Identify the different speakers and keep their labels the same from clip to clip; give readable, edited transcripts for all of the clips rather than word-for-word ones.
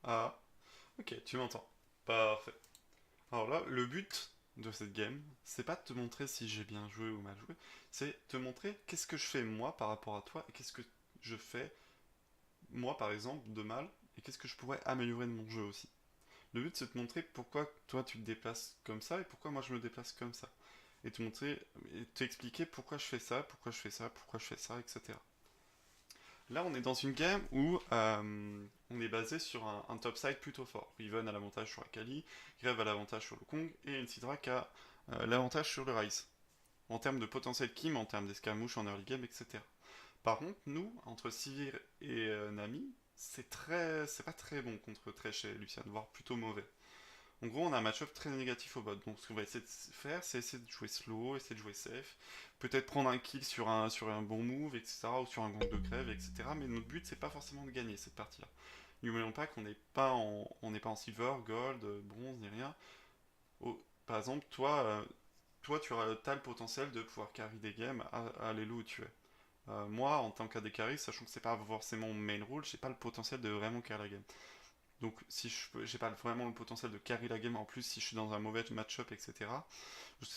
Speaker 1: Ah, ok, tu m'entends. Parfait. Alors là, le but de cette game, c'est pas de te montrer si j'ai bien joué ou mal joué, c'est te montrer qu'est-ce que je fais moi par rapport à toi et qu'est-ce que je fais moi par exemple de mal et qu'est-ce que je pourrais améliorer de mon jeu aussi. Le but c'est de te montrer pourquoi toi tu te déplaces comme ça et pourquoi moi je me déplace comme ça. Et te montrer, et t'expliquer pourquoi je fais ça, pourquoi je fais ça, pourquoi je fais ça, etc. Là, on est dans une game où on est basé sur un topside plutôt fort. Riven a l'avantage sur Akali, Grave a l'avantage sur le Kong, et Ensidrak a l'avantage sur le Ryze. En termes de potentiel kill, en termes d'escarmouche en early game, etc. Par contre, nous, entre Sivir et Nami, c'est pas très bon contre Thresh et Lucian, voire plutôt mauvais. En gros, on a un match-up très négatif au bot. Donc, ce qu'on va essayer de faire, c'est essayer de jouer slow, essayer de jouer safe. Peut-être prendre un kill sur un bon move, etc. Ou sur un gang de crève, etc. Mais notre but, c'est pas forcément de gagner cette partie-là. N'oublions pas qu'on n'est pas en silver, gold, bronze, ni rien. Par exemple, toi, as le potentiel de pouvoir carry des games à l'élo où tu es. Moi, en tant qu'AD carry, sachant que c'est pas forcément mon main role, j'ai pas le potentiel de vraiment carry la game. Donc si j'ai pas vraiment le potentiel de carry la game en plus si je suis dans un mauvais match-up, etc.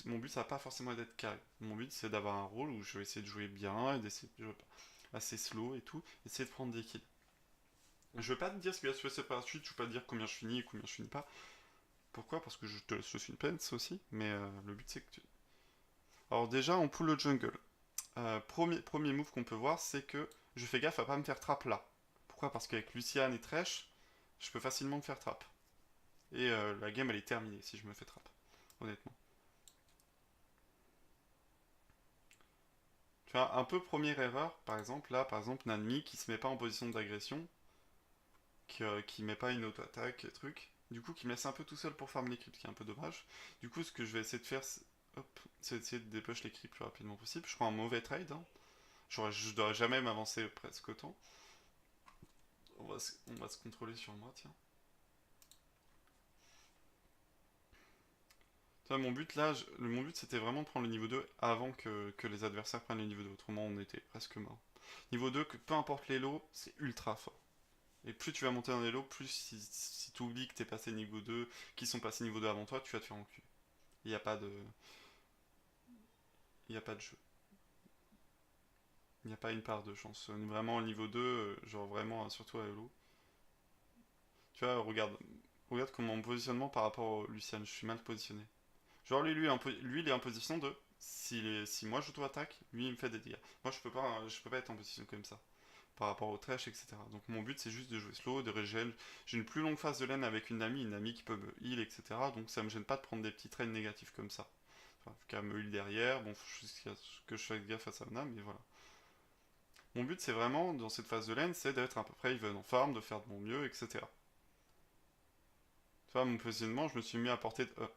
Speaker 1: Mon but ça va pas forcément d'être carry. Mon but c'est d'avoir un rôle où je vais essayer de jouer bien et d'essayer de jouer assez slow et tout, essayer de prendre des kills. Je vais pas te dire ce qui va se passer par la suite, je vais pas te dire combien je finis et combien je finis pas. Pourquoi? Parce que je te laisse une peine, ça aussi, mais le but c'est que tu... Alors déjà on pull le jungle. Premier move qu'on peut voir c'est que je fais gaffe à pas me faire trap là. Pourquoi? Parce qu'avec Lucian et Thresh, je peux facilement me faire trap. Et la game elle est terminée si je me fais trap, honnêtement. Tu vois, un peu première erreur, par exemple, là, par exemple, Nanmi qui se met pas en position d'agression, qui met pas une auto-attaque, truc, du coup qui me laisse un peu tout seul pour farm les creeps, ce qui est un peu dommage. Du coup, ce que je vais essayer de faire, c'est d'essayer de dépush les creeps le plus rapidement possible. Je prends un mauvais trade, hein. Je dois jamais m'avancer presque autant. On va se contrôler sur moi, tiens. Tu vois, mon but là, mon but c'était vraiment de prendre le niveau 2 avant que les adversaires prennent le niveau 2. Autrement, on était presque mort. Niveau 2, que peu importe les lots, c'est ultra fort. Et plus tu vas monter dans les lots, plus si tu oublies que t'es passé niveau 2, qu'ils sont passés niveau 2 avant toi, tu vas te faire enculer. Il n'y a pas de. Il n'y a pas de jeu. Il n'y a pas une part de chance. Vraiment, au niveau 2, genre vraiment, surtout à Elo. Tu vois, regarde comment mon positionnement par rapport au Lucian, je suis mal positionné. Genre, lui il est en position de. Si moi j'auto-attaque, lui il me fait des dégâts. Moi je peux pas être en position comme ça par rapport au trash, etc. Donc mon but c'est juste de jouer slow, de régel. J'ai une plus longue phase de lane avec une amie qui peut me heal, etc. Donc ça me gêne pas de prendre des petits trains négatifs comme ça. Enfin, qu'elle me heal derrière, bon, faut juste que je fasse gaffe à ça, mais voilà. Mon but c'est vraiment, dans cette phase de lane, c'est d'être à peu près even en farm, de faire de mon mieux, etc. Tu vois, mon positionnement, je me suis mis à portée de E.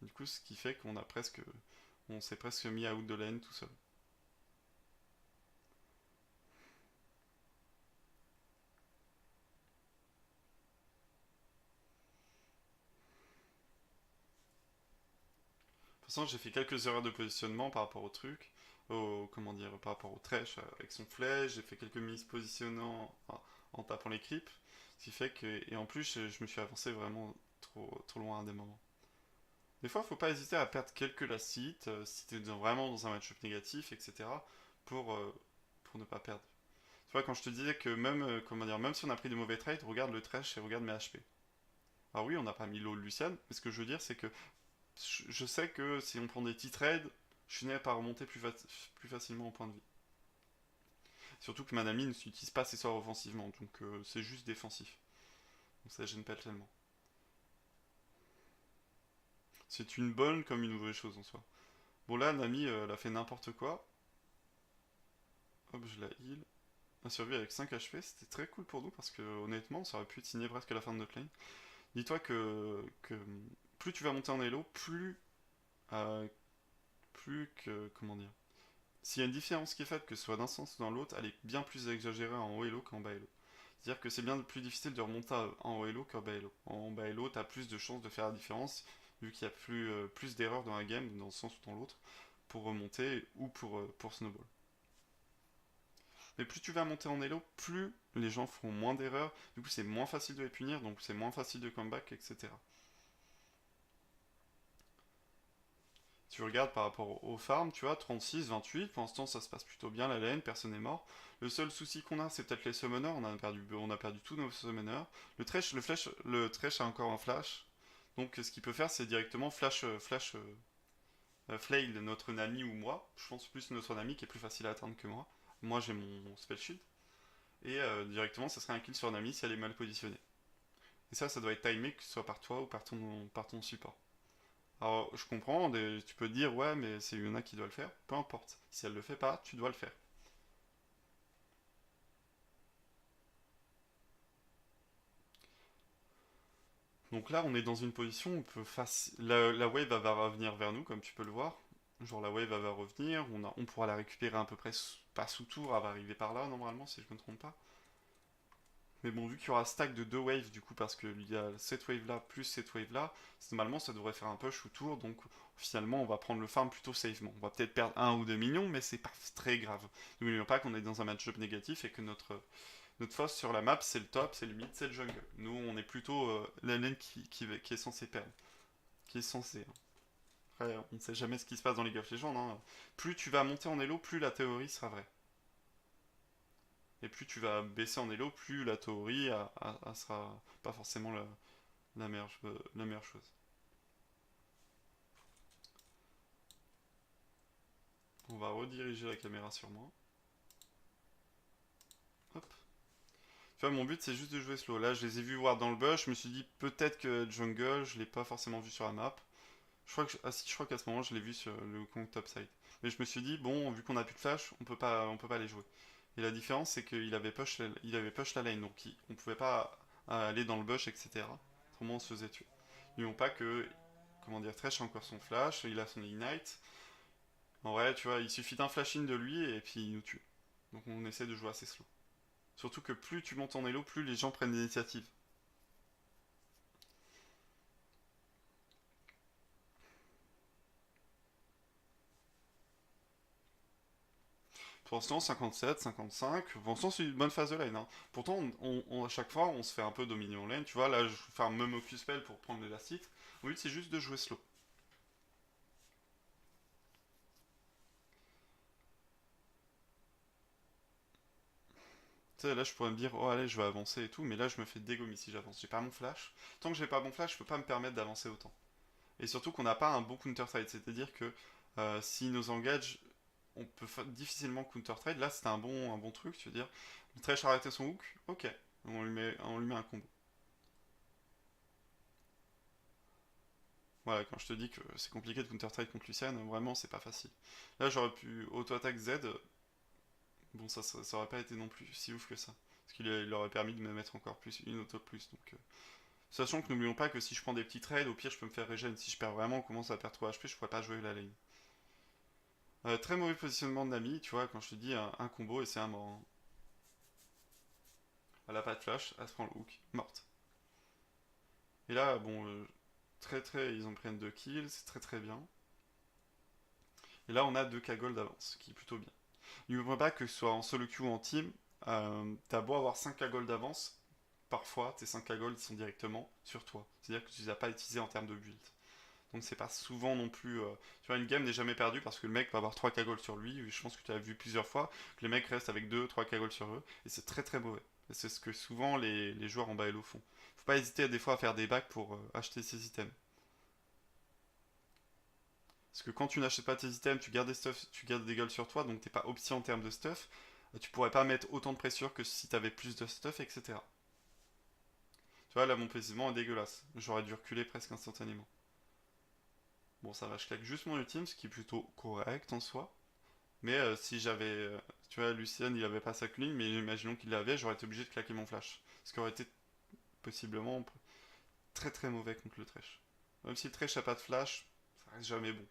Speaker 1: Du coup, ce qui fait on s'est presque mis out de lane tout seul. De toute façon, j'ai fait quelques erreurs de positionnement par rapport au truc, comment dire, par rapport au trash avec son flèche, j'ai fait quelques mises positionnant en tapant les creeps, ce qui fait que, et en plus, je me suis avancé vraiment trop loin à des moments. Des fois, faut pas hésiter à perdre quelques last hits, si t'es vraiment dans un match-up négatif, etc., pour, euh, pour ne pas perdre. Tu vois, quand je te disais que même, comment dire, même si on a pris des mauvais trades, regarde le trash et regarde mes HP. Alors oui, on n'a pas mis low Lucian, mais ce que je veux dire, c'est que je sais que si on prend des petits trades, je finis par remonter plus facilement au point de vie. Surtout que Manami ne s'utilise pas ses sorts offensivement, donc c'est juste défensif. Donc ça gêne pas tellement. C'est une bonne comme une mauvaise chose en soi. Bon là, Nami, elle a fait n'importe quoi. Hop, je la heal. On a survécu avec 5 HP, c'était très cool pour nous parce que honnêtement, ça aurait pu être signé presque à la fin de notre lane. Dis-toi que plus tu vas monter en elo, euh, plus que. Comment dire? S'il y a une différence qui est faite, que ce soit d'un sens ou dans l'autre, elle est bien plus exagérée en haut elo qu'en bas elo. C'est-à-dire que c'est bien plus difficile de remonter en haut elo qu'en bas elo. En bas elo, t'as plus de chances de faire la différence, vu qu'il y a plus d'erreurs dans la game, dans le sens ou dans l'autre, pour remonter ou pour snowball. Mais plus tu vas monter en elo, plus les gens feront moins d'erreurs. Du coup, c'est moins facile de les punir, donc c'est moins facile de comeback, etc. Tu regardes par rapport aux farms, tu vois, 36, 28, pour l'instant ça se passe plutôt bien la lane, personne n'est mort. Le seul souci qu'on a, c'est peut-être les summoners, on a perdu tous nos summoners. Le Thresh a encore un flash, donc ce qu'il peut faire, c'est directement flail notre Nami ou moi. Je pense plus notre Nami qui est plus facile à atteindre que moi. Moi j'ai mon spell shield. Et directement, ça serait un kill sur Nami si elle est mal positionnée. Et ça doit être timé, que ce soit par toi ou par ton support. Alors, je comprends, tu peux te dire, ouais, mais c'est Yuna qui doit le faire. Peu importe. Si elle le fait pas, tu dois le faire. Donc là, on est dans une position où la wave elle va revenir vers nous, comme tu peux le voir. Genre, la wave elle va revenir, on pourra la récupérer à peu près, pas sous tour, elle va arriver par là, normalement, si je me trompe pas. Mais bon, vu qu'il y aura stack de deux waves, du coup, parce qu'il y a cette wave là plus cette wave là, normalement ça devrait faire un push autour, donc finalement on va prendre le farm plutôt safement. On va peut-être perdre 1 ou 2 millions, mais c'est pas très grave. N'oublions pas qu'on est dans un match-up négatif et que notre force sur la map c'est le top, c'est le mid, c'est le jungle. Nous on est plutôt la lane qui est censée perdre, qui est censée. Hein. Après, on ne sait jamais ce qui se passe dans League of Legends. Hein. Plus tu vas monter en elo, plus la théorie sera vraie. Et plus tu vas baisser en elo, plus la théorie sera pas forcément la meilleure chose. On va rediriger la caméra sur moi. Hop. Tu vois, mon but c'est juste de jouer slow. Là, je les ai vus voir dans le bush. Je me suis dit peut-être que jungle, je l'ai pas forcément vu sur la map. Si, je crois qu'à ce moment je l'ai vu sur le Kong topside. Mais je me suis dit bon, vu qu'on a plus de flash, on peut pas les jouer. Et la différence c'est qu'il avait push la lane, donc on pouvait pas aller dans le bush, etc. Autrement on se faisait tuer. N'oublions pas que, comment dire, Thresh a encore son flash, il a son ignite. En vrai, tu vois, il suffit d'un flash in de lui et puis il nous tue. Donc on essaie de jouer assez slow. Surtout que plus tu montes en elo, plus les gens prennent l'initiative. Pour l'instant, 57, 55. Pour l'instant, c'est une bonne phase de lane. Hein. Pourtant, à chaque fois, on se fait un peu dominer en lane. Tu vois, là, je vais faire un Momoku spell pour prendre l'élastique. Mon but, c'est juste de jouer slow. Tu sais, là, je pourrais me dire, oh, allez, je vais avancer et tout. Mais là, je me fais dégommer si j'avance. J'ai pas mon flash. Tant que j'ai pas mon flash, je peux pas me permettre d'avancer autant. Et surtout qu'on n'a pas un bon counter trade. C'est-à-dire que si nos engage, on peut difficilement counter trade. Là, c'était un bon truc. Tu veux dire, le Thresh a arrêté son hook. Ok. On lui met un combo. Voilà, quand je te dis que c'est compliqué de counter-strike contre Lucian, vraiment c'est pas facile. Là j'aurais pu auto-attaque Z, bon ça aurait pas été non plus si ouf que ça. Parce qu'il aurait permis de me mettre encore plus, une auto de plus. Donc, sachant que n'oublions pas que si je prends des petits trades, au pire je peux me faire regen. Si je perds vraiment, on commence à perdre 3 HP, je pourrais pas jouer la lane. Très mauvais positionnement de Nami, tu vois, quand je te dis un combo et c'est un mort. Hein. Elle a pas de flash, elle se prend le hook, morte. Et là, bon, ils en prennent 2 kills, c'est très très bien. Et là on a 2K gold d'avance, ce qui est plutôt bien. N'oublie pas que ce soit en solo queue ou en team, t'as beau avoir 5K gold d'avance, parfois tes 5K gold sont directement sur toi. C'est-à-dire que tu les as pas utilisés en termes de build. Donc c'est pas souvent non plus. Tu vois, une game n'est jamais perdue parce que le mec va avoir 3K gold sur lui. Je pense que tu as vu plusieurs fois que les mecs restent avec 2-3K gold sur eux. Et c'est très très mauvais. Et c'est ce que souvent les joueurs en bas elo font. Faut pas hésiter des fois à faire des bacs pour acheter ces items. Parce que quand tu n'achètes pas tes items, tu gardes des stuff, tu gardes des golds sur toi, donc t'es pas opti en termes de stuff. Tu pourrais pas mettre autant de pression que si t'avais plus de stuff, etc. Tu vois, là mon positionnement est dégueulasse. J'aurais dû reculer presque instantanément. Bon, ça va, je claque juste mon ultime, ce qui est plutôt correct en soi. Mais si j'avais. Tu vois, Lucien, il avait pas sa clean, mais imaginons qu'il l'avait, j'aurais été obligé de claquer mon flash. Ce qui aurait été possiblement très très mauvais contre le Thresh. Même si le Thresh a pas de flash, ça reste jamais bon.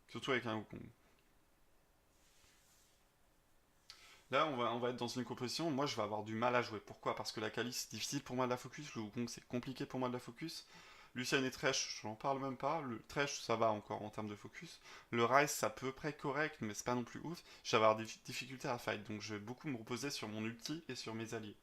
Speaker 1: Surtout avec un Wukong. Là, on va être dans une composition. Moi, je vais avoir du mal à jouer. Pourquoi? Parce que la Kali, c'est difficile pour moi de la focus. Le Wukong, c'est compliqué pour moi de la focus. Lucian et Thresh, j'en parle même pas. Le Thresh, ça va encore en termes de focus. Le Ryze, c'est à peu près correct, mais c'est pas non plus ouf. Je vais avoir des difficultés à fight, donc je vais beaucoup me reposer sur mon ulti et sur mes alliés.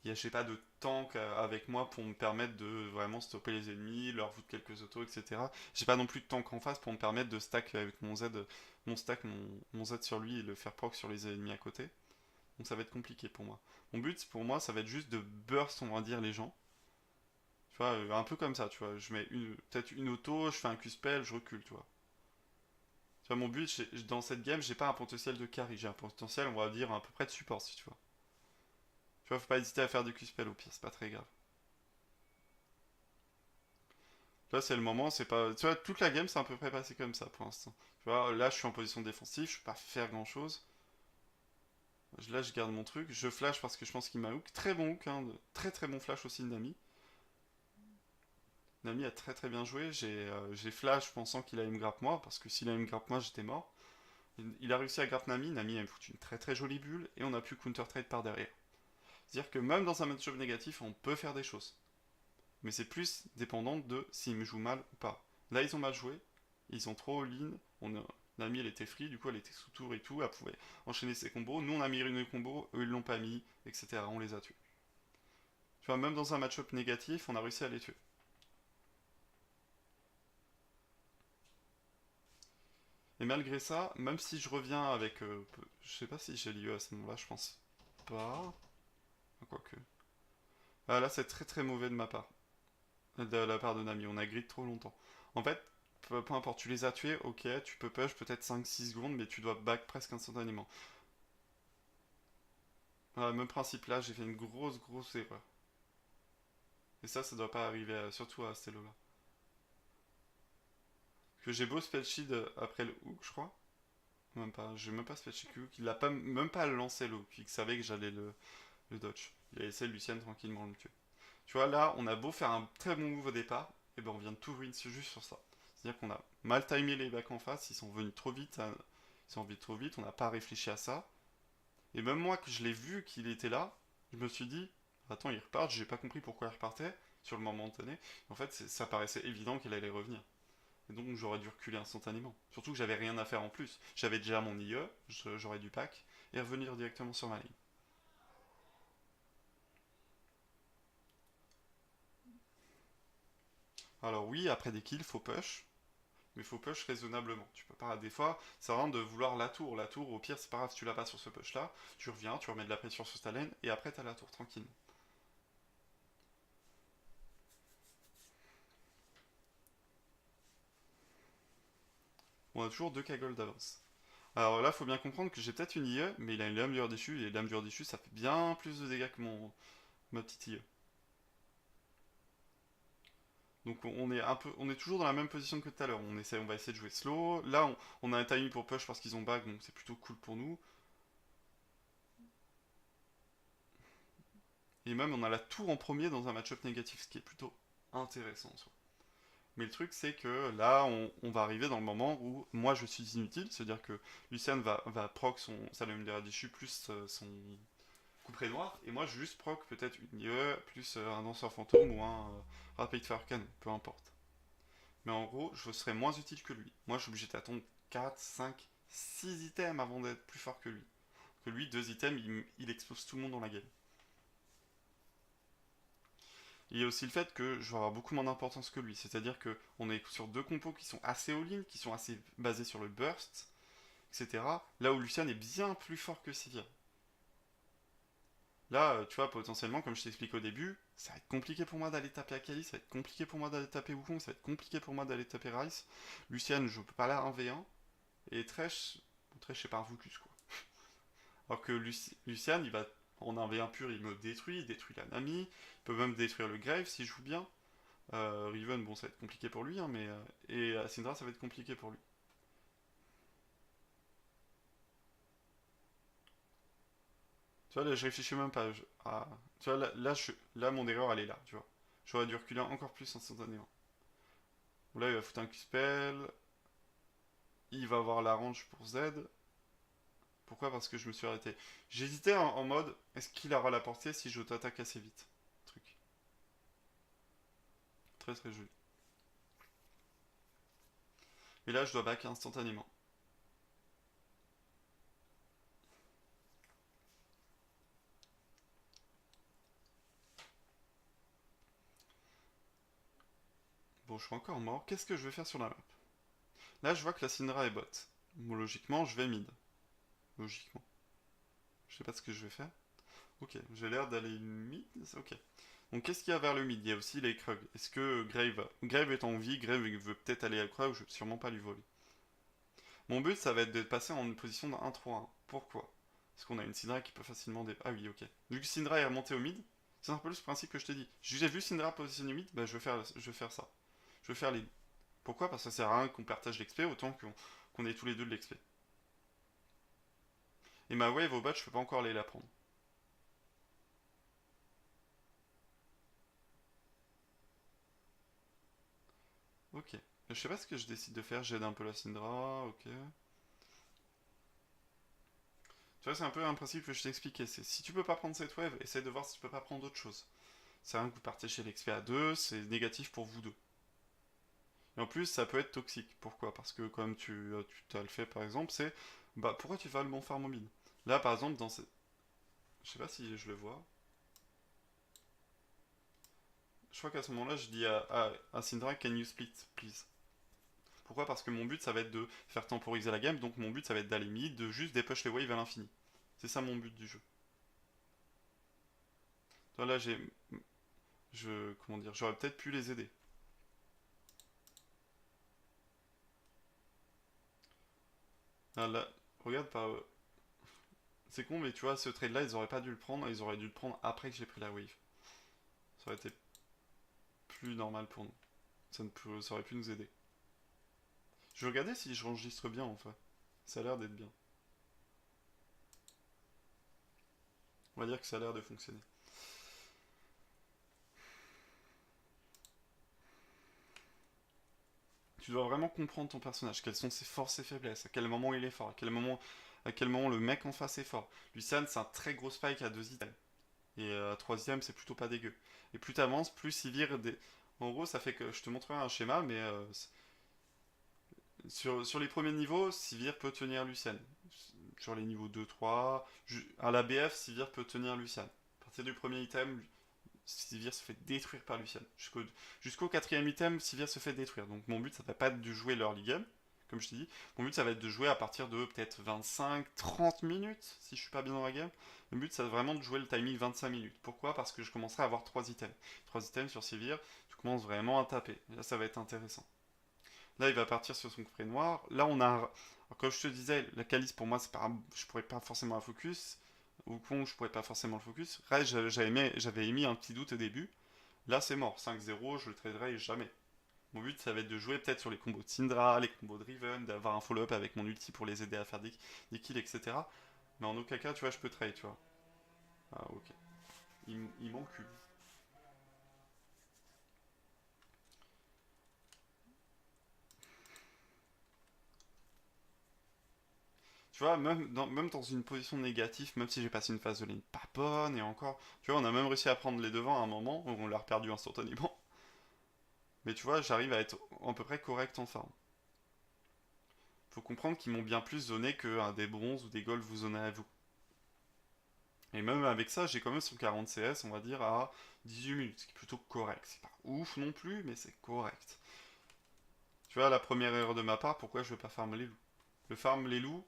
Speaker 1: Il y a, je sais pas, de tank avec moi pour me permettre de vraiment stopper les ennemis, leur foutre quelques autos, etc. J'ai pas non plus de tank en face pour me permettre de stack avec mon Z, mon Z sur lui et le faire proc sur les ennemis à côté. Donc ça va être compliqué pour moi. Mon but pour moi, ça va être juste de burst, on va dire, les gens. Tu vois, un peu comme ça, tu vois. Je mets peut-être une auto, je fais un Q-spell, je recule, tu vois. Tu vois, mon but dans cette game, j'ai pas un potentiel de carry, j'ai un potentiel, on va dire, à peu près de support, si tu vois. Tu vois, faut pas hésiter à faire du Q-spell au pire, c'est pas très grave. Là, c'est le moment, c'est pas. Tu vois, toute la game, c'est à peu près passé comme ça pour l'instant. Tu vois, là, je suis en position défensive, je peux pas faire grand chose. Là, je garde mon truc, je flash parce que je pense qu'il m'a hook. Très bon hook, hein, très très bon flash aussi de Nami. Nami a très très bien joué. J'ai flash pensant qu'il allait me grappe moi, parce que s'il allait me grappe moi, j'étais mort. Il a réussi à grappe Nami, Nami a foutu une très très jolie bulle, et on a pu counter trade par derrière. C'est-à-dire que même dans un match-up négatif, on peut faire des choses. Mais c'est plus dépendant de s'ils me jouent mal ou pas. Là, ils ont mal joué, ils ont trop all-in, Nami elle était free, du coup elle était sous tour et tout, elle pouvait enchaîner ses combos. Nous on a mis une combo, eux ils l'ont pas mis, etc. On les a tués. Tu vois, même dans un match-up négatif, on a réussi à les tuer. Et malgré ça, même si je reviens avec. Je sais pas si j'ai l'IE à ce moment-là, je pense pas. Quoique. Ah là, c'est très très mauvais de ma part. De la part de Nami, on a grid trop longtemps. En fait, peu importe, tu les as tués, ok, tu peux push peut-être 5-6 secondes, mais tu dois back presque instantanément. Voilà, même principe là, j'ai fait une grosse grosse erreur. Et ça doit pas arriver, surtout à ce là. Que j'ai beau spell shield après le hook, je crois. Même pas, j'ai même pas spell shield hook. Il a pas, même pas lancé le hook. Il savait que j'allais le dodge. Il a laissé Lucian tranquillement le tuer. Tu vois, là, on a beau faire un très bon move au départ, et ben on vient de tout ruiner juste sur ça. C'est-à-dire qu'on a mal timé les backs en face, ils sont venus trop vite, ils sont venus trop vite, on n'a pas réfléchi à ça. Et même moi, que je l'ai vu qu'il était là, je me suis dit, attends, il repart, j'ai pas compris pourquoi il repartait sur le moment donné. En fait, ça paraissait évident qu'il allait revenir. Et donc j'aurais dû reculer instantanément. Surtout que j'avais rien à faire en plus. J'avais déjà mon IE, j'aurais dû pack, et revenir directement sur ma ligne. Alors oui, après des kills, faut push, mais faut push raisonnablement. Tu peux pas, des fois, c'est vraiment de vouloir la tour. La tour, au pire, c'est pas grave si tu l'as pas sur ce push là, tu reviens, tu remets de la pression sur ta lane, et après t'as la tour tranquille. On a toujours deux cagoles d'avance. Alors là, faut bien comprendre que j'ai peut-être une IE, mais il a une lame dure déchue, et lame dure déchue, ça fait bien plus de dégâts que ma petite IE. Donc on est toujours dans la même position que tout à l'heure. On va essayer de jouer slow. Là, on a un timing pour push parce qu'ils ont back, donc c'est plutôt cool pour nous. Et même, on a la tour en premier dans un match-up négatif, ce qui est plutôt intéressant en soi. Mais le truc, c'est que là, on va arriver dans le moment où moi je suis inutile, c'est-à-dire que Lucian va proc sa lame de Radishu plus son couperet noir, et moi je juste proc peut-être une IE plus un danseur fantôme ou un rapid fire cannon, peu importe. Mais en gros, je serais moins utile que lui. Moi, je suis obligé d'attendre 4, 5, 6 items avant d'être plus fort que lui. Que lui, 2 items, il explose tout le monde dans la game. Il y a aussi le fait que je vais avoir beaucoup moins d'importance que lui. C'est-à-dire qu'on est sur deux compos qui sont assez all-in, qui sont assez basés sur le burst, etc. Là où Lucian est bien plus fort que Sivir. Là, tu vois, potentiellement, comme je t'explique au début, ça va être compliqué pour moi d'aller taper Akali, ça va être compliqué pour moi d'aller taper Wukong, ça va être compliqué pour moi d'aller taper Rice. Lucian, je peux pas la 1v1. Et Thresh, bon, Thresh c'est pas un focus quoi. Alors que Lucian, il va en 1v1 pur, il me détruit, il détruit la Nami, il peut même détruire le Grave s'il joue bien. Riven, bon, ça va être compliqué pour lui, hein, mais. Et Syndra, ça va être compliqué pour lui. Tu vois, là, je réfléchis même pas. Tu vois, là, mon erreur, elle est là, tu vois. J'aurais dû reculer encore plus instantanément. Bon, là, il va foutre un Q-spell. Il va avoir la range pour Z. Pourquoi? Parce que je me suis arrêté. J'hésitais en mode, est-ce qu'il aura la portée si je t'attaque assez vite? Truc. très très joli. Et là, je dois back instantanément. Bon, je suis encore mort. Qu'est-ce que je vais faire sur la map? Là, je vois que la Syndra est bot. Bon, logiquement, je vais mid. Logiquement. Je sais pas ce que je vais faire. Ok, j'ai l'air d'aller mid. Ok. Donc, qu'est-ce qu'il y a vers le mid? Il y a aussi les Krug. Est-ce que Grave est en vie? Grave veut peut-être aller à Krug, je vais sûrement pas lui voler. Mon but, ça va être de passer en une position de 1-3-1. Pourquoi? Parce qu'on a une Syndra qui peut facilement... Ah oui, ok. Vu que Syndra est remontée au mid, c'est un peu le principe que je t'ai dit. J'ai vu Syndra positionner mid, bah je vais faire ça. Je vais faire les... Pourquoi? Parce que ça sert à rien qu'on partage l'XP autant qu'on ait tous les deux de l'XP. Et ma wave au bot, je peux pas encore aller la prendre. Ok. Je sais pas ce que je décide de faire, j'aide un peu la Syndra, ok. Tu vois, c'est un peu un principe que je t'ai expliqué. C'est si tu peux pas prendre cette wave, essaie de voir si tu peux pas prendre autre chose. C'est rien que vous partagez l'XP à deux, c'est négatif pour vous deux. Et en plus, ça peut être toxique. Pourquoi? Parce que comme tu as le fait par exemple, c'est bah pourquoi tu vas le bon farm au mid? Là par exemple dans cette... Je sais pas si je le vois. Je crois qu'à ce moment-là, je dis à Syndra, can you split, please? Pourquoi? Parce que mon but, ça va être de faire temporiser la game, donc mon but, ça va être d'aller mid, de juste dépush les waves à l'infini. C'est ça mon but du jeu. Toi, là, comment dire, j'aurais peut-être pu les aider. Ah, là, regarde par... C'est con, mais tu vois, ce trade-là, ils auraient pas dû le prendre, ils auraient dû le prendre après que j'ai pris la wave. Ça aurait été plus normal pour nous. Ça aurait pu nous aider. Je vais regarder si j'enregistre bien, en fait. Ça a l'air d'être bien. On va dire que ça a l'air de fonctionner. Tu dois vraiment comprendre ton personnage, quelles sont ses forces et faiblesses, à quel moment il est fort, à quel moment le mec en face est fort. Lucian, c'est un très gros spike à 2 items. Et à troisième, c'est plutôt pas dégueu. Et plus t'avances, plus Sivir... En gros, ça fait que... Je te montrerai un schéma, mais sur les premiers niveaux, Sivir peut tenir Lucian. Sur les niveaux 2-3, à la BF, Sivir peut tenir Lucian. À partir du premier item, Sivir se fait détruire par Lucian. Jusqu'au quatrième item, Sivir se fait détruire. Donc mon but, ça va pas être de jouer l'early game, comme je t'ai dit. Mon but, ça va être de jouer à partir de peut-être 25-30 minutes, si je suis pas bien dans la game. Le but, c'est vraiment de jouer le timing 25 minutes. Pourquoi? Parce que je commencerai à avoir 3 items. 3 items sur Sivir, tu commences vraiment à taper. Et là, ça va être intéressant. Là, il va partir sur son coffret noir. Là, on a... Alors, comme je te disais, la calice, pour moi, c'est pas... je pourrais pas forcément la focus. Ou con, je pourrais pas forcément le focus. J'avais émis un petit doute au début. Là, c'est mort. 5-0, je le traderai jamais. Mon but, ça va être de jouer peut-être sur les combos de Syndra, les combos de Riven, d'avoir un follow-up avec mon ulti pour les aider à faire des kills, etc. Mais en aucun cas, tu vois, je peux trade, tu vois. Ah, ok. Il m'encule. Tu vois, même dans une position négative, même si j'ai passé une phase de lane pas bonne, et encore, tu vois, on a même réussi à prendre les devants à un moment, où on l'a perdu instantanément. Mais tu vois, j'arrive à être à peu près correct en farm. Faut comprendre qu'ils m'ont bien plus zoné que des bronzes ou des golds vous zonez à vous. Et même avec ça, j'ai quand même son 40 CS, on va dire, à 18 minutes, ce qui est plutôt correct. C'est pas ouf non plus, mais c'est correct. Tu vois, la première erreur de ma part, pourquoi je veux pas farm les loups? Le farm les loups,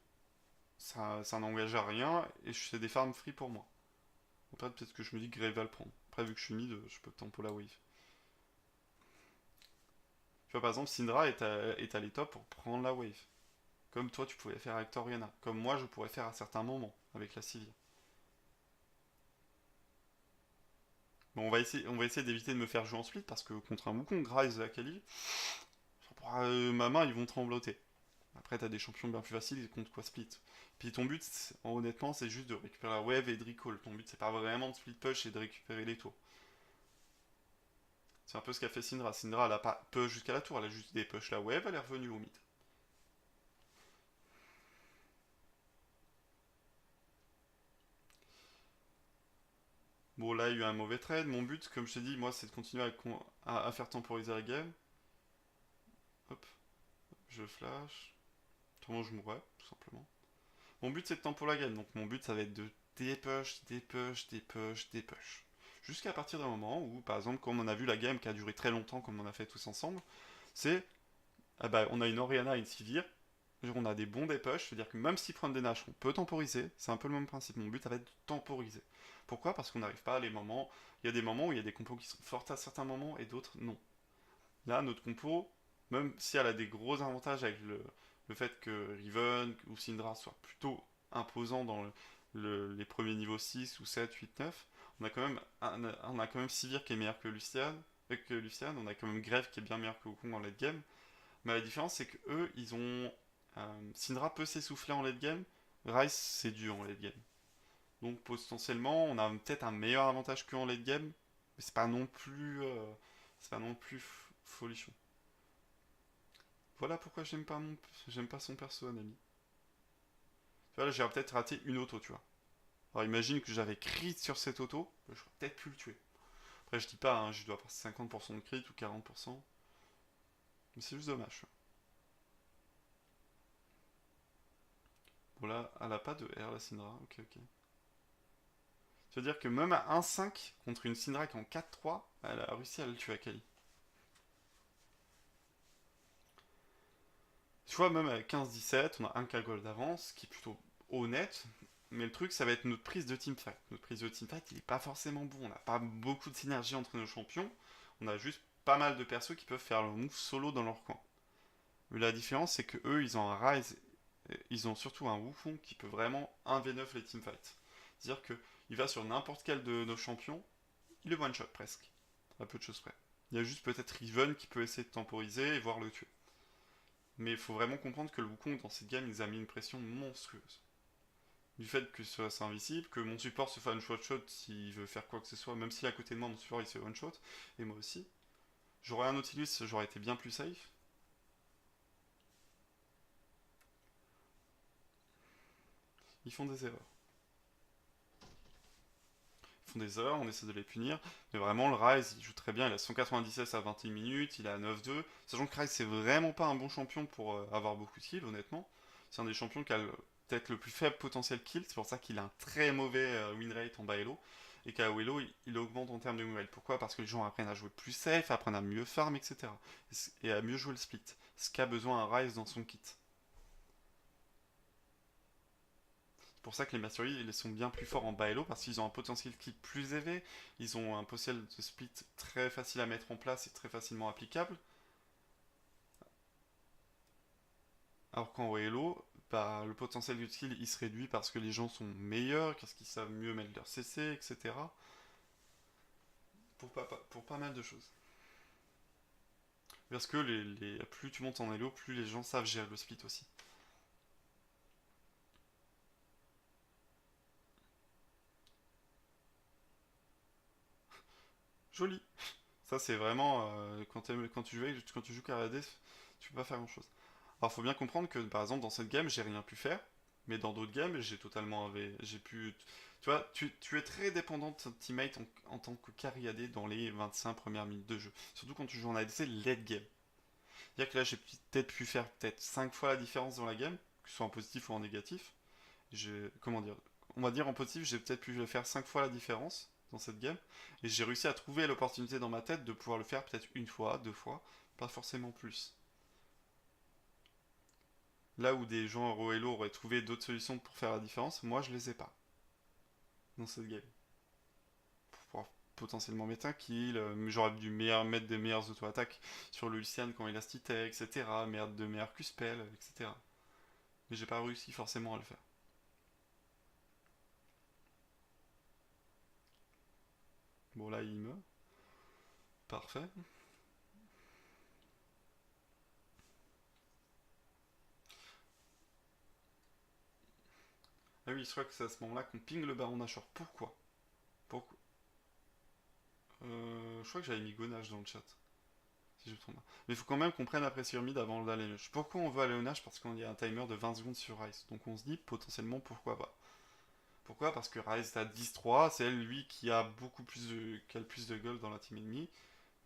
Speaker 1: ça n'engage à rien, et c'est des farms free pour moi. Après, peut-être que je me dis que Grave va le prendre. Après, vu que je suis mid, je peux tempo la wave. Tu vois, par exemple, Syndra est allé top pour prendre la wave. Comme toi, tu pouvais faire avec Toriana. Comme moi, je pourrais faire à certains moments avec la Sivir. Bon, on va essayer d'éviter de me faire jouer en split parce que contre un Wukong, Graze et Akali, ma main, ils vont trembloter. Après, t'as des champions bien plus faciles et contre quoi split. Puis ton but, honnêtement, c'est juste de récupérer la wave et de recall. Ton but, c'est pas vraiment de split push et de récupérer les tours. C'est un peu ce qu'a fait Syndra. Syndra, elle a pas push jusqu'à la tour, elle a juste des push la wave, elle est revenue au mid. Bon, là, il y a eu un mauvais trade. Mon but, comme je t'ai dit, moi, c'est de continuer à faire temporiser la game. Hop, je flash. Autrement, je mourrais, tout simplement. Mon but, c'est de tempo la game. Donc, mon but, ça va être de dépush, dépush, dépush, dépush. Jusqu'à partir d'un moment où, par exemple, comme on a vu la game qui a duré très longtemps, comme on a fait tous ensemble, c'est. Ah bah, on a une Orianna et une Sivir. On a des bons dépush, c'est-à-dire que même s'ils prennent des Nash, on peut temporiser. C'est un peu le même principe. Mon but, ça va être de temporiser. Pourquoi? Parce qu'on n'arrive pas à les moments. Il y a des moments où il y a des compos qui sont fortes à certains moments et d'autres non. Là, notre compo, même si elle a des gros avantages avec le fait que Riven ou Syndra soient plutôt imposants dans les premiers niveaux 6 ou 7, 8, 9, on a quand même Sivir qui est meilleur que Lucian, on a quand même Grave qui est bien meilleur que Wukong en late game. Mais la différence, c'est que eux, ils ont. Syndra peut s'essouffler en late game, Ryze, c'est dur en late game. Donc potentiellement, on a peut-être un meilleur avantage qu'eux en late game, mais c'est pas non plus. C'est pas non plus folichon. Voilà pourquoi j'aime pas son perso, Anami. Tu vois, là, j'aurais peut-être raté une auto, tu vois. Alors imagine que j'avais crit sur cette auto, j'aurais peut-être pu le tuer. Après, je dis pas, hein, je dois avoir 50% de crit ou 40%, mais c'est juste dommage. Bon, là, elle a pas de R, la Syndra, ok, ok. Ça veut dire que même à 1-5 contre une Syndra qui est en 4-3, elle a réussi à le tuer à Kali. Tu vois, même à 15-17, on a un K gold d'avance, qui est plutôt honnête. Mais le truc, ça va être notre prise de teamfight. Notre prise de teamfight, il est pas forcément bon. On n'a pas beaucoup de synergie entre nos champions. On a juste pas mal de persos qui peuvent faire leur move solo dans leur camp. Mais la différence, c'est que eux, ils ont un Ryze, ils ont surtout un Wukong qui peut vraiment 1v9 les teamfights. C'est-à-dire qu'il va sur n'importe quel de nos champions, il le one-shot presque. À peu de choses près. Il y a juste peut-être Riven qui peut essayer de temporiser et voir le tuer. Mais il faut vraiment comprendre que le Wukong dans cette game, il nous a mis une pression monstrueuse. Du fait que ce soit invisible, que mon support se fasse un one-shot s'il veut faire quoi que ce soit, même si à côté de moi, mon support il se fait one-shot, et moi aussi. J'aurais un Nautilus, j'aurais été bien plus safe. Ils font des erreurs. Ils font des erreurs, on essaie de les punir, mais vraiment le Ryze il joue très bien, il a 197 à 21 minutes, il a 9-2, sachant que Ryze c'est vraiment pas un bon champion pour avoir beaucoup de kills honnêtement, c'est un des champions qui a peut-être le plus faible potentiel kill, c'est pour ça qu'il a un très mauvais win rate en bas elo, et qu'à Elo il augmente en termes de win rate. Pourquoi? Parce que les gens apprennent à jouer plus safe, apprennent à mieux farm, etc. Et à mieux jouer le split, ce qu'a besoin un Ryze dans son kit. C'est pour ça que les Mastery ils sont bien plus forts en bas elo parce qu'ils ont un potentiel kill plus élevé, ils ont un potentiel de split très facile à mettre en place et très facilement applicable. Alors qu'en elo, bah, le potentiel de kill il se réduit parce que les gens sont meilleurs, parce qu'ils savent mieux mettre leur CC, etc. Pour pas mal de choses. Parce que plus tu montes en elo, plus les gens savent gérer le split aussi. Joli. Ça c'est vraiment quand tu joues KRAD, tu peux pas faire grand chose. Alors faut bien comprendre que par exemple dans cette game j'ai rien pu faire, mais dans d'autres games j'ai totalement j'ai pu. Tu vois, tu es très dépendant de ton teammate en tant que carry AD dans les 25 premières minutes de jeu. Surtout quand tu joues en ADC late game. C'est-à-dire que là j'ai peut-être pu faire peut-être 5 fois la différence dans la game, que ce soit en positif ou en négatif. Comment dire? On va dire en positif j'ai peut-être pu faire 5 fois la différence dans cette game, et j'ai réussi à trouver l'opportunité dans ma tête de pouvoir le faire peut-être une fois, deux fois, pas forcément plus. Là où des gens en Hello auraient trouvé d'autres solutions pour faire la différence, moi je les ai pas dans cette game. Pour pouvoir potentiellement mettre un kill, j'aurais dû mettre des meilleures auto-attaques sur le Lucian quand il a stité, etc. Mettre de meilleurs Q-spell, etc. Mais j'ai pas réussi forcément à le faire. Bon là il meurt. Parfait. Ah oui, je crois que c'est à ce moment-là qu'on ping le Baron Nashor. Pourquoi? Pourquoi? Je crois que j'avais mis Gonage dans le chat, si je me trompe pas. Mais il faut quand même qu'on prenne après sur mid avant d'aller au Nage. Pourquoi on veut aller au Nage? Parce qu'il y a un timer de 20 secondes sur Ice. Donc on se dit potentiellement pourquoi pas. Pourquoi? Parce que Ryze est à 10-3, c'est lui qui a qui a le plus de gold dans la team ennemie.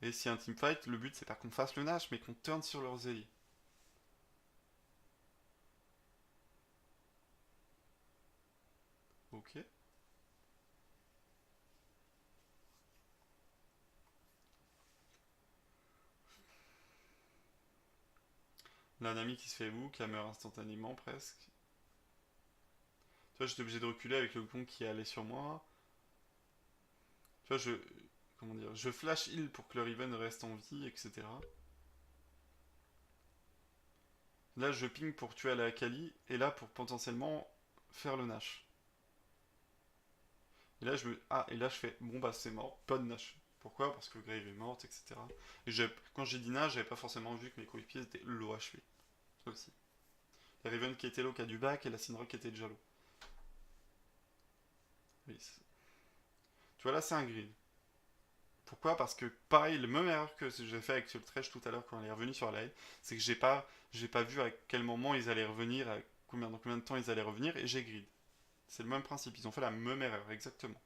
Speaker 1: Et si un teamfight, le but c'est pas qu'on fasse le Nash, mais qu'on turn sur leurs alliés. Ok. Là, un ami qui se fait hook, qui meurt instantanément presque. Tu vois, j'étais obligé de reculer avec le con qui allait sur moi. Tu vois, comment dire, je flash heal pour que le Riven reste en vie, etc. Là, je ping pour tuer la Akali, et là pour potentiellement faire le Nash. Et là, et là, je fais, bon bah c'est mort, pas de Nash. Pourquoi? Parce que Grave est morte, etc. Et quand j'ai dit Nash, j'avais pas forcément vu que mes coéquipiers étaient low HP. Ça aussi. La Riven qui était low, qui a du back, et la Syndra qui était déjà low. Oui, tu vois, là, c'est un grid. Pourquoi? Parce que pareil, le même erreur que j'ai fait avec le Thresh tout à l'heure quand il est revenu sur la lane, c'est que j'ai pas vu à quel moment ils allaient revenir, dans combien de temps ils allaient revenir, et j'ai grid. C'est le même principe, ils ont fait la même erreur, exactement.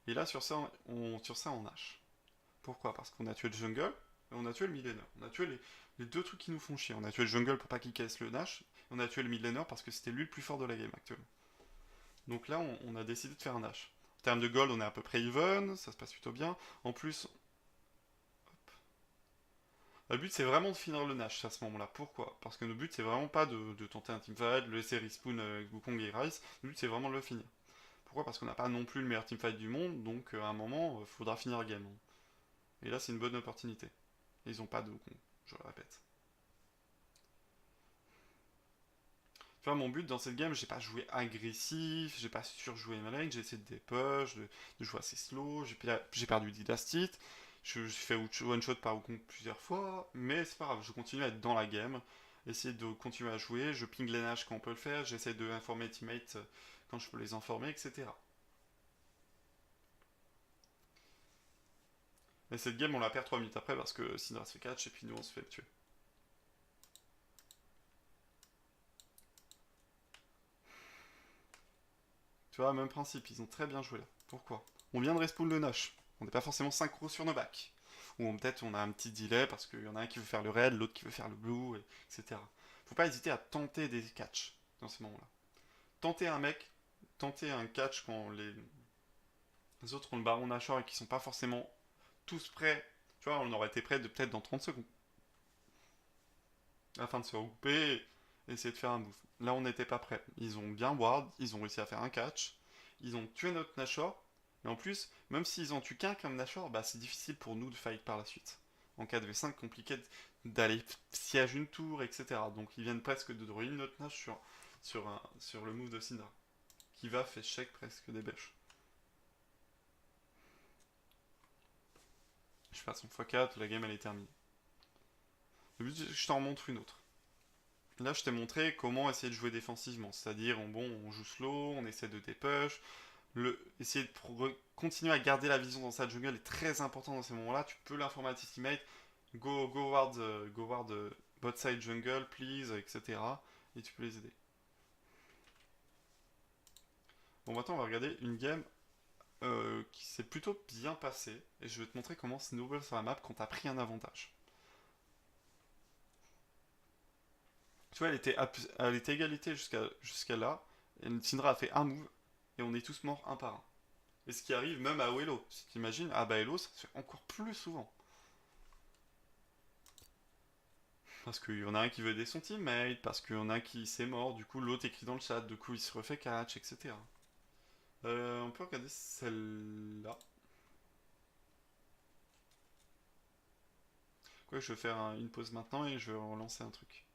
Speaker 1: Et là, sur ça, on hache. Pourquoi? Parce qu'on a tué le jungle, et on a tué le mid laner. On a tué les deux trucs qui nous font chier. On a tué le jungle pour pas qu'il casse le Nash, et on a tué le mid laner parce que c'était lui le plus fort de la game actuellement. Donc là, on a décidé de faire un Nash. En termes de gold, on est à peu près even, ça se passe plutôt bien. En plus, le but c'est vraiment de finir le Nash à ce moment-là. Pourquoi? Parce que notre but c'est vraiment pas de tenter un teamfight, de le laisser respawn avec Wukong et Rice. Le but c'est vraiment de le finir. Pourquoi? Parce qu'on n'a pas non plus le meilleur teamfight du monde, donc à un moment, il faudra finir le game. Et là c'est une bonne opportunité. Et ils ont pas de Wukong, je le répète. Enfin, mon but dans cette game, j'ai pas joué agressif, j'ai pas surjoué ma lane, j'ai essayé de dépush, de jouer assez slow, j'ai perdu Didastit, je fais one shot par Wukong plusieurs fois, mais c'est pas grave, je continue à être dans la game, essayer de continuer à jouer, je ping les Nash quand on peut le faire, j'essaie de informer les teammates quand je peux les informer, etc. Et cette game, on la perd 3 minutes après parce que Syndra se fait catch et puis nous on se fait tuer. Tu vois, même principe, ils ont très bien joué là. Pourquoi? On vient de respawn le Nash. On n'est pas forcément synchro sur nos backs. Ou peut-être on a un petit delay parce qu'il y en a un qui veut faire le red, l'autre qui veut faire le blue, etc. Faut pas hésiter à tenter des catchs dans ces moments-là. Tenter un mec, tenter un catch quand les autres ont le baron Nashor et qui sont pas forcément tous prêts. Tu vois, on aurait été prêts peut-être dans 30 secondes. Afin de se regrouper et essayer de faire un move. Là, on n'était pas prêts. Ils ont bien ward, ils ont réussi à faire un catch, ils ont tué notre Nashor, et en plus, même s'ils en tuent qu'un comme Nashor, bah, c'est difficile pour nous de fight par la suite. En 4v5, compliqué d'aller siège une tour, etc. Donc ils viennent presque de ruiner notre Nash sur le move de Syndra, qui va faire check presque des bêches. Je fais son x4, la game elle est terminée. Le but, je t'en montre une autre. Là, je t'ai montré comment essayer de jouer défensivement, c'est-à-dire on joue slow, on essaie de dépush, essayer de continuer à garder la vision dans sa jungle est très important dans ces moments-là. Tu peux l'informer à tes teammates, go ward bot side jungle, please, etc. Et tu peux les aider. Bon, maintenant on va regarder une game qui s'est plutôt bien passée, et je vais te montrer comment snowball sur la map quand t'as pris un avantage. Tu vois, elle était égalité jusqu'à là, et Syndra a fait un move, et on est tous morts un par un. Et ce qui arrive même à Oelo. Si tu imagines, à Baello, ça se fait encore plus souvent. Parce qu'il y en a un qui veut aider son teammate, parce qu'il y en a un qui s'est mort, du coup l'autre écrit dans le chat, du coup il se refait catch, etc. On peut regarder celle-là. Quoi, je vais faire une pause maintenant et je vais relancer un truc.